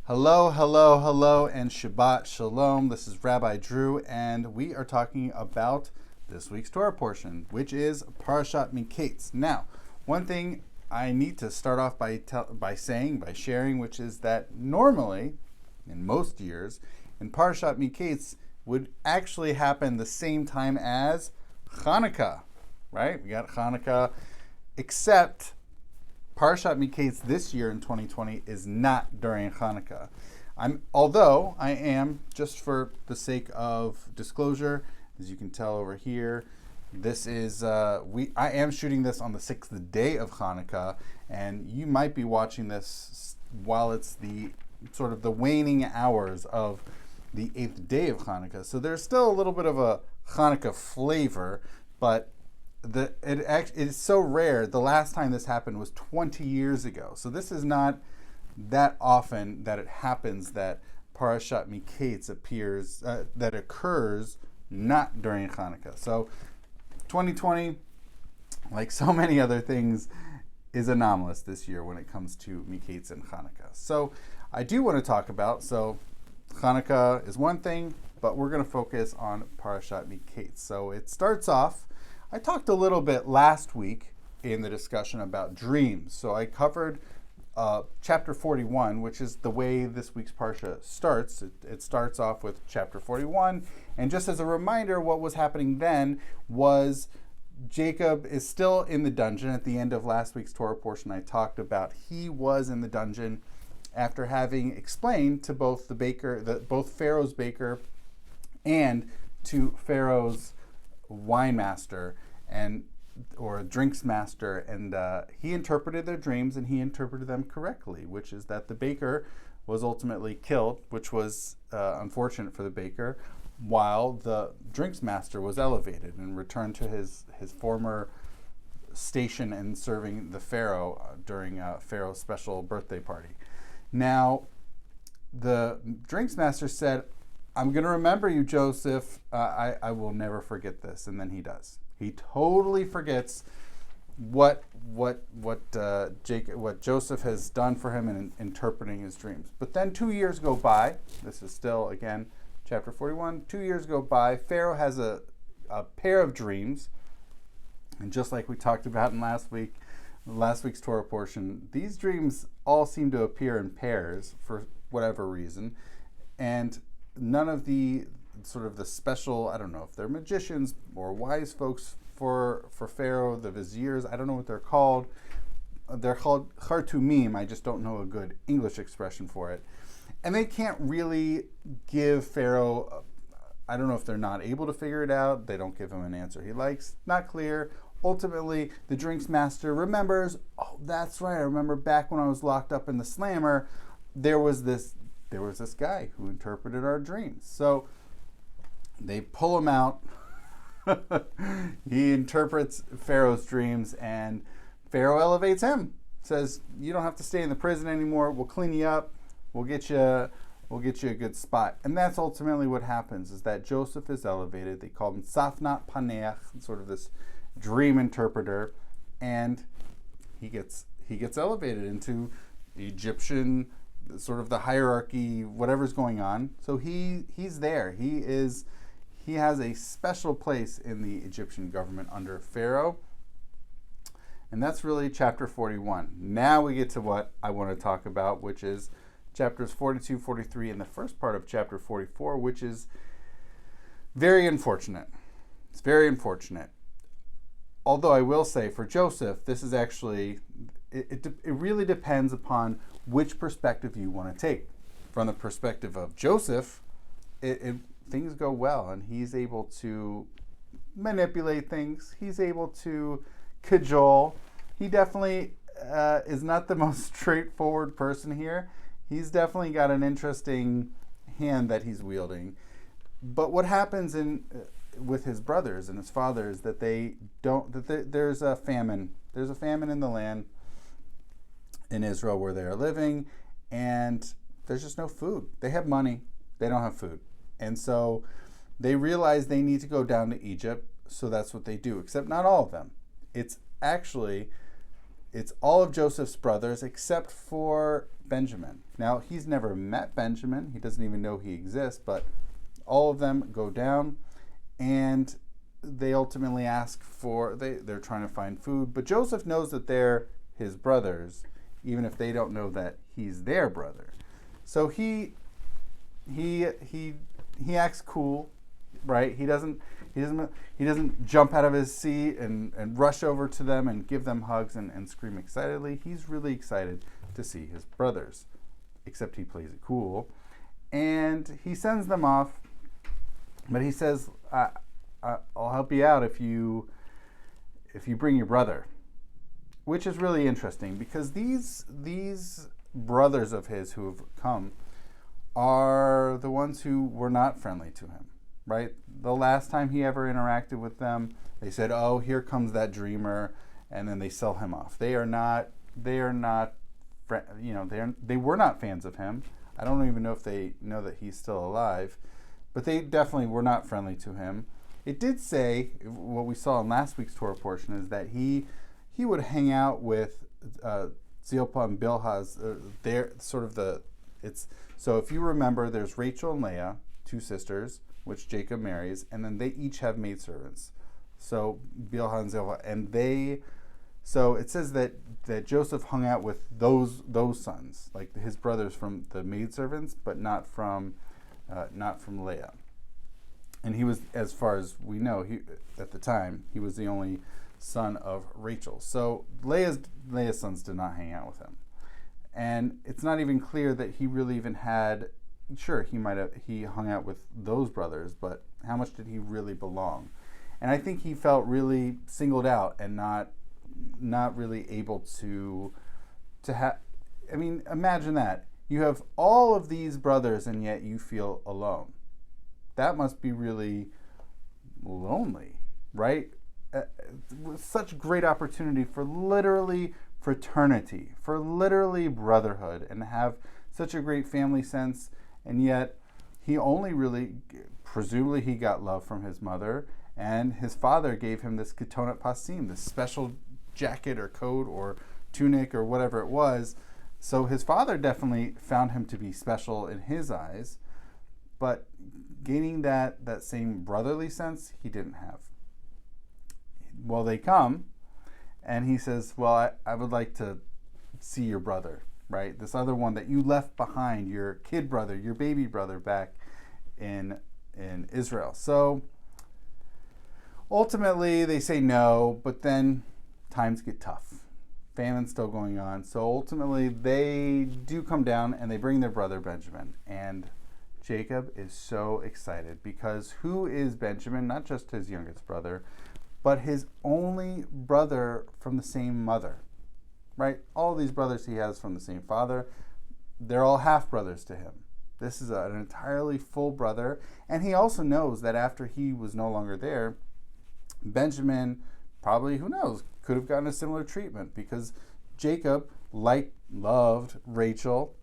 Hello, hello, hello, and Shabbat Shalom. This is Rabbi Drew, and we are talking about this week's Torah portion, which is Parashat Miketz. Now, one thing I need to start off by sharing, which is that normally, in most years, in Parashat Miketz would actually happen the same time as Hanukkah, right? We got Hanukkah, except Parashat Miketz this year in 2020 is not during Hanukkah. Although I am, just for the sake of disclosure, as you can tell over here, this is I am shooting this on the 6th day of Hanukkah, and you might be watching this while it's the sort of the waning hours of the 8th day of Hanukkah. So there's still a little bit of a Hanukkah flavor, but it is so rare. The last time this happened was 20 years ago. So this is not that often that it happens that Parashat Miketz that occurs not during Hanukkah. So 2020, like so many other things, is anomalous this year when it comes to Miketz and Hanukkah. So I do want to talk about, Hanukkah is one thing, but we're going to focus on Parashat Miketz. So it starts off, I talked a little bit last week in the discussion about dreams. So I covered chapter 41, which is the way this week's Parsha starts. It starts off with chapter 41. And just as a reminder, what was happening then was Jacob is still in the dungeon. At the end of last week's Torah portion, I talked about he was in the dungeon after having explained to both both Pharaoh's baker and to Pharaoh's wine master or drinks master, and he interpreted their dreams, and he interpreted them correctly, which is that the baker was ultimately killed, which was unfortunate for the baker, while the drinks master was elevated and returned to his former station in serving the Pharaoh during Pharaoh's special birthday party. Now, the drinks master said, "I'm going to remember you, Joseph. I will never forget this." And then he does. He totally forgets what Joseph has done for him in interpreting his dreams. But then 2 years go by. This is still, again, chapter 41. 2 years go by. Pharaoh has a pair of dreams. And just like we talked about in last week's Torah portion, these dreams all seem to appear in pairs for whatever reason. And none of the sort of the special, I don't know if they're magicians or wise folks for Pharaoh, the viziers, I don't know what they're called. They're called Khartoumim. I just don't know a good English expression for it. And they can't really give Pharaoh, I don't know if they're not able to figure it out. They don't give him an answer he likes. Not clear. Ultimately, the drinks master remembers, oh, that's right. I remember back when I was locked up in the slammer, there was this guy who interpreted our dreams. So they pull him out. He interprets Pharaoh's dreams, and Pharaoh elevates him. Says, "You don't have to stay in the prison anymore. We'll clean you up. We'll get you a good spot." And that's ultimately what happens, is that Joseph is elevated. They call him Safnat Paneach, sort of this dream interpreter, and he gets elevated into Egyptian, sort of the hierarchy, whatever's going on. So he's there. He has a special place in the Egyptian government under Pharaoh. And that's really chapter 41. Now we get to what I want to talk about, which is chapters 42, 43, and the first part of chapter 44, which is very unfortunate. It's very unfortunate. Although I will say, for Joseph, this is actually, it really depends upon which perspective you want to take. From the perspective of Joseph, things go well, and he's able to manipulate things. He's able to cajole. He definitely is not the most straightforward person here. He's definitely got an interesting hand that he's wielding. But what happens with his brothers and his father is that there's a famine. There's a famine in the land in Israel where they are living, and there's just no food. They have money. They don't have food. And so they realize they need to go down to Egypt, so that's what they do, except not all of them. It's actually it's all of Joseph's brothers except for Benjamin. Now, he's never met Benjamin. He doesn't even know he exists, but all of them go down, and they ultimately ask for, they're trying to find food, but Joseph knows that they're his brothers, even if they don't know that he's their brother. So he acts cool, right? He doesn't jump out of his seat and rush over to them and give them hugs and scream excitedly. He's really excited to see his brothers, except he plays it cool. And he sends them off, but he says, I'll help you out if you bring your brother. Which is really interesting, because these brothers of his who have come are the ones who were not friendly to him, right? The last time he ever interacted with them, they said, "Oh, here comes that dreamer," and then they sell him off. They were not fans of him. I don't even know if they know that he's still alive, but they definitely were not friendly to him. It did say, what we saw in last week's Torah portion, is that he would hang out with Zilpah and Bilhah's. So if you remember, there's Rachel and Leah, two sisters, which Jacob marries, and then they each have maidservants. So Bilhah and Zilpah, so it says that Joseph hung out with those sons, like his brothers from the maidservants, but not from Leah. And he was, as far as we know, at the time, he was the only son of Rachel. So Leah's sons did not hang out with him. And it's not even clear that he really even had, sure, he hung out with those brothers, but how much did he really belong? And I think he felt really singled out and not really able to have, I mean, imagine that. You have all of these brothers and yet you feel alone. That must be really lonely, right? Such great opportunity for literally fraternity, for literally brotherhood, and have such a great family sense, and yet he only really, presumably he got love from his mother, and his father gave him this ketonat pasim, this special jacket or coat or tunic or whatever it was. So his father definitely found him to be special in his eyes, but gaining that same brotherly sense, he didn't have. Well, they come, and he says, well, I would like to see your brother, right? This other one that you left behind, your kid brother, your baby brother back in Israel. So ultimately they say no, but then times get tough. Famine's still going on. So ultimately they do come down and they bring their brother Benjamin. And Jacob is so excited, because who is Benjamin? Not just his youngest brother, but his only brother from the same mother, right? All these brothers he has from the same father, they're all half-brothers to him. This is an entirely full brother. And he also knows that after he was no longer there, Benjamin probably, who knows, could have gotten a similar treatment, because Jacob loved Rachel,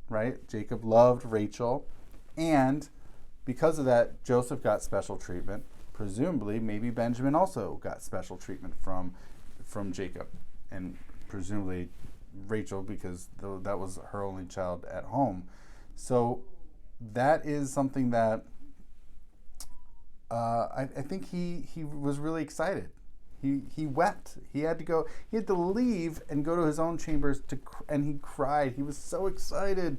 right? Jacob loved Rachel. And because of that, Joseph got special treatment. Presumably, maybe Benjamin also got special treatment from Jacob, and presumably Rachel, because that was her only child at home. So that is something that I think he was really excited. He wept. He had to leave and go to his own chambers and he cried. He was so excited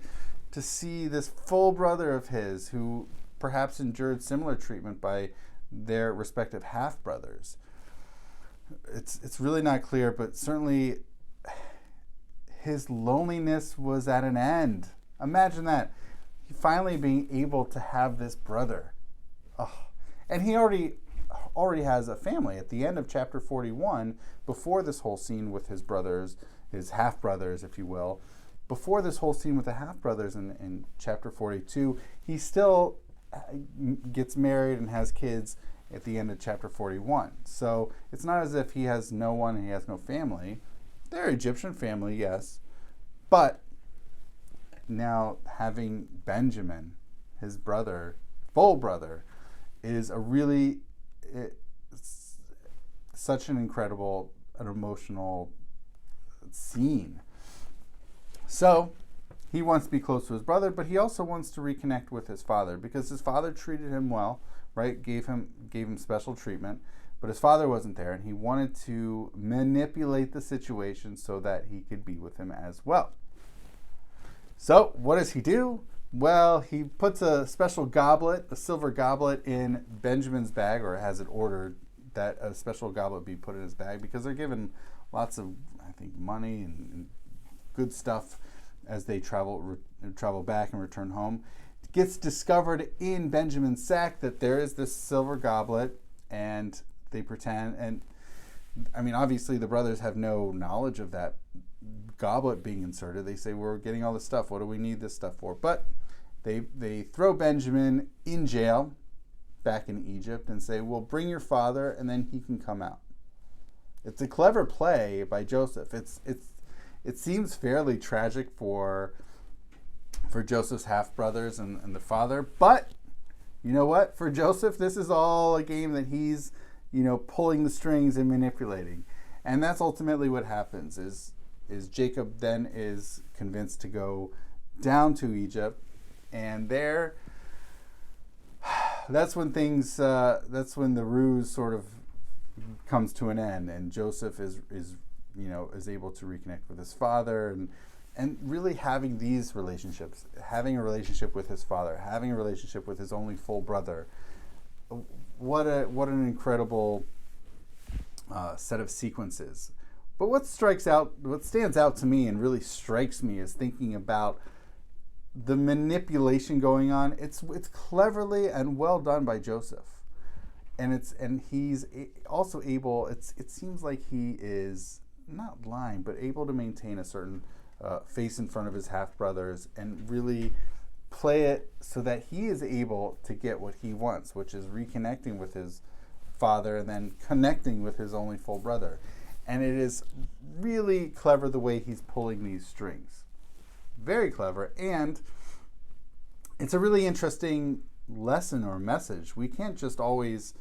to see this full brother of his, who perhaps endured similar treatment by their respective half-brothers. It's really not clear, but certainly his loneliness was at an end. Imagine that. He finally being able to have this brother. Oh. And he already has a family. At the end of chapter 41, before this whole scene with his brothers, his half-brothers, if you will, before this whole scene with the half-brothers in chapter 42, he still gets married and has kids at the end of chapter 41. So it's not as if he has no one and he has no family. They're Egyptian family, yes. But now having Benjamin, his brother, full brother, is such an incredible, an emotional scene. So he wants to be close to his brother, but he also wants to reconnect with his father because his father treated him well, right? Gave him special treatment, but his father wasn't there, and he wanted to manipulate the situation so that he could be with him as well. So what does he do? Well, he puts a special goblet, a silver goblet, in Benjamin's bag, or has it ordered that a special goblet be put in his bag because they're given lots of, I think, money and good stuff as they travel back and return home. It gets discovered in Benjamin's sack that there is this silver goblet, and they pretend, and I mean, obviously the brothers have no knowledge of that goblet being inserted. They say, we're getting all this stuff, what do we need this stuff for? But they throw Benjamin in jail back in Egypt and say, well, bring your father and then he can come out. It's a clever play by Joseph. It seems fairly tragic for Joseph's half-brothers and the father, but you know what? For Joseph, this is all a game that he's, pulling the strings and manipulating. And that's ultimately what happens is Jacob then is convinced to go down to Egypt, and that's when the ruse sort of comes to an end, and Joseph is able to reconnect with his father and really having these relationships, having a relationship with his father, having a relationship with his only full brother. What an incredible set of sequences. But what stands out to me and really strikes me is thinking about the manipulation going on. It's cleverly and well done by Joseph, and he's also able. It seems like he is not lying, but able to maintain a certain face in front of his half brothers and really play it so that he is able to get what he wants, which is reconnecting with his father and then connecting with his only full brother. And it is really clever the way he's pulling these strings. Very clever. And it's a really interesting lesson or message. We can't just always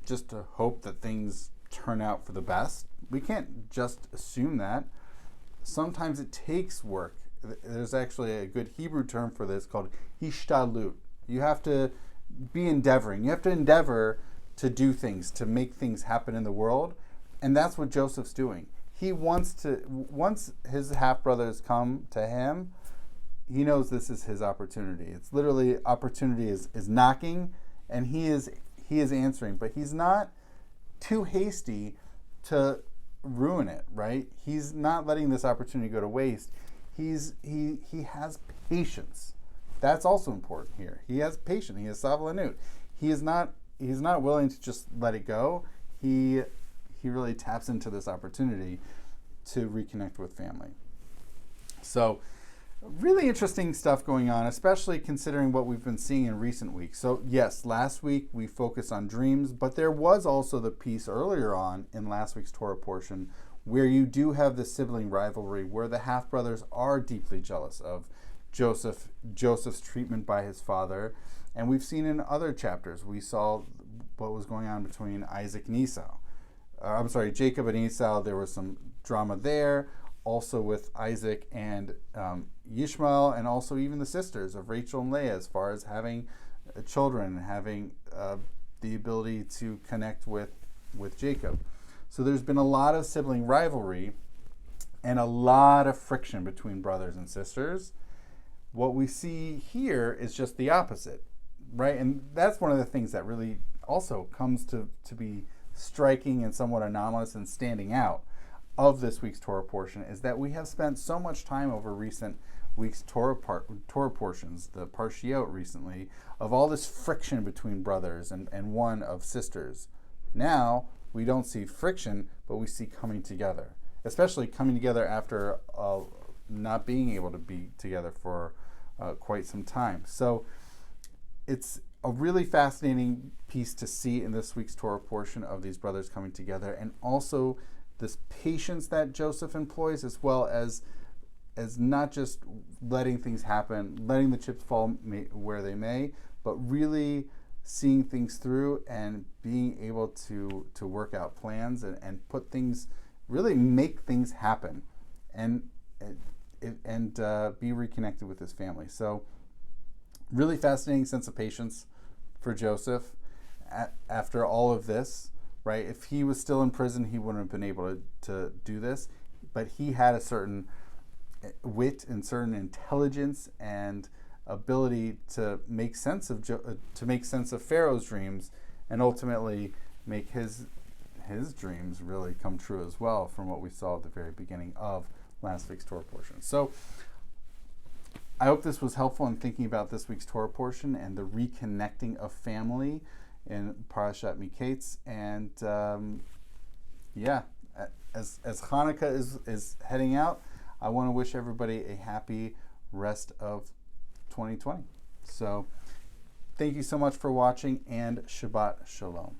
just hope that things turn out for the best. We can't just assume that. Sometimes it takes work. There's actually a good Hebrew term for this called hishtalut. You have to be endeavoring. You have to endeavor to do things, to make things happen in the world. And that's what Joseph's doing. He once his half-brothers come to him, he knows this is his opportunity. It's literally opportunity is knocking, and he is answering. But he's not too hasty to ruin it, right? He's not letting this opportunity go to waste. He has patience. That's also important here. He has patience. He has savlanut. He's not willing to just let it go. He really taps into this opportunity to reconnect with family. So really interesting stuff going on, especially considering what we've been seeing in recent weeks. So yes, last week we focused on dreams, but there was also the piece earlier on in last week's Torah portion where you do have the sibling rivalry, where the half-brothers are deeply jealous of Joseph's treatment by his father. And we've seen in other chapters, we saw what was going on between Isaac and Esau. Jacob and Esau, there was some drama there, also with Isaac and Ishmael, and also even the sisters of Rachel and Leah, as far as having children, having the ability to connect with Jacob. So there's been a lot of sibling rivalry and a lot of friction between brothers and sisters. What we see here is just the opposite, right? And that's one of the things that really also comes to be striking and somewhat anomalous and standing out of this week's Torah portion, is that we have spent so much time over recent week's Torah portions, the Parshiot recently, of all this friction between brothers and one of sisters. Now we don't see friction, but we see coming together, especially coming together after not being able to be together for quite some time. So it's a really fascinating piece to see in this week's Torah portion of these brothers coming together, and also this patience that Joseph employs, as well as not just letting things happen, letting the chips fall where they may, but really seeing things through and being able to work out plans and put things, really make things happen and be reconnected with his family. So really fascinating sense of patience for Joseph after all of this, right? If he was still in prison, he wouldn't have been able to do this, but he had a certain wit and certain intelligence and ability to make sense of Pharaoh's dreams, and ultimately make his dreams really come true as well, from what we saw at the very beginning of last week's Torah portion. So I hope this was helpful in thinking about this week's Torah portion and the reconnecting of family in Parashat Miketz. And as Hanukkah is heading out, I want to wish everybody a happy rest of 2020. So thank you so much for watching, and Shabbat Shalom.